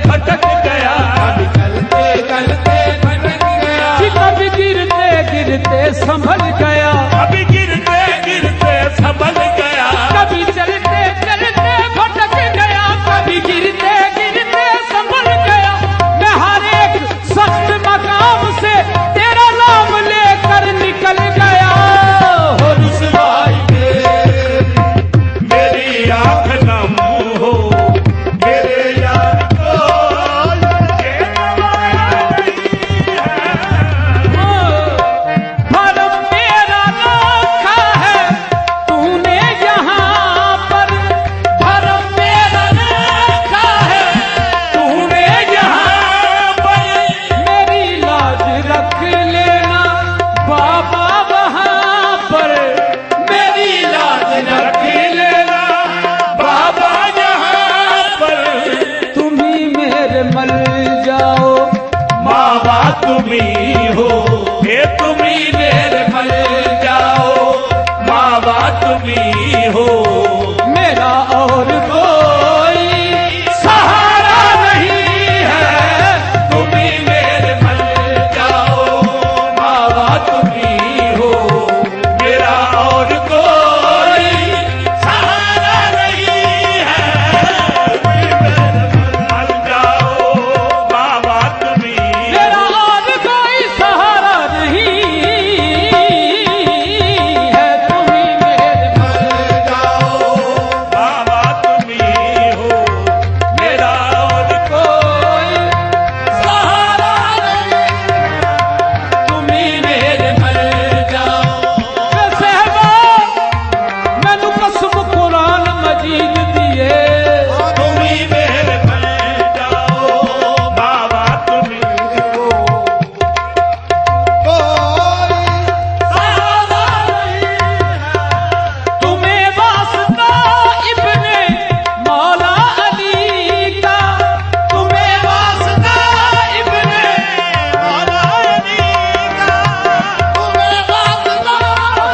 भटक गया, कभी चलते चलते भटक गया, कभी गिरते गिरते संभल गया, कभी गिरते गिरते संभल गया, कभी चलते चलते भटक गया, कभी गिरते गिरते संभल गया। मैं हर एक सख्त मकाम से तेरा नाम लेकर निकल गया। हो रुसवाई में मेरी आँख नम हो, मेरे यार को ये नवाया नहीं है। भरम मेरा रखा है तूने यहाँ पर, भरम मेरा रखा है तूने यहाँ पर। मेरी लाज रख लेना बाबा वहाँ पर, मेरी लाज रख लेना बाबा यहाँ पर तुम ही मेरे मल जाओ। बाबा तुम्ही हो, ये तुम्ही मेरे मल जाओ, बाबा तुम्ही हो। मेरा और कोई सहारा नहीं है, तुम्ही मेरे मल जाओ, बाबा तुम्ही हो। मेरा और कोई सहारा नहीं है, तुम्ही मेरे मल जाओ, बाबा तुम्ही मेरा और कोई सहारा नहीं है, तुम ही मेरे मर जाओ, बाबा तुम्ही हो। मेरा और कोई सहारा नहीं, तुम्ही मेरे मल जाओ। सहबा मैनू कसम कुरान मजीद दिए, तुम्ही मेरे मल जाओ, बाबा तुम्ही हो। कोई सहारा नहीं है, तुम्हें वास्ता इब्ने मौला अली का, तुम्हें वास्ता इब्ने मौला अली का, तुम्हें वास्ता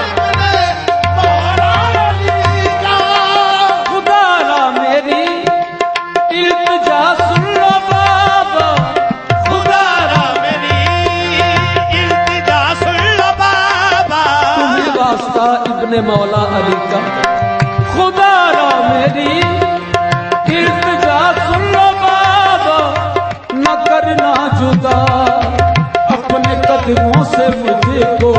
इब्ने मौला अली का, खुदारा मेरी इल्तिजा सुन लो बाबा, खुदारा मेरी इल्तिजा सुन लो बाबा। तुम्हें वास्ता इब्ने मौला अली का। खुदारा मेरी इल्तिजा सुन लो बाबा, न करना जुदा अपने कदमों से मुझको।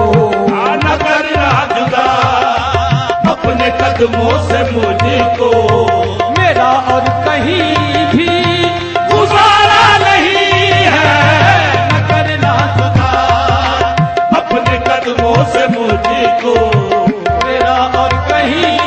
न करना जुदा अपने कदमों से मुझको, मेरा और कहीं भी गुजारा नहीं है। न करना जुदा अपने कदमों से मुझको, मेरा और कहीं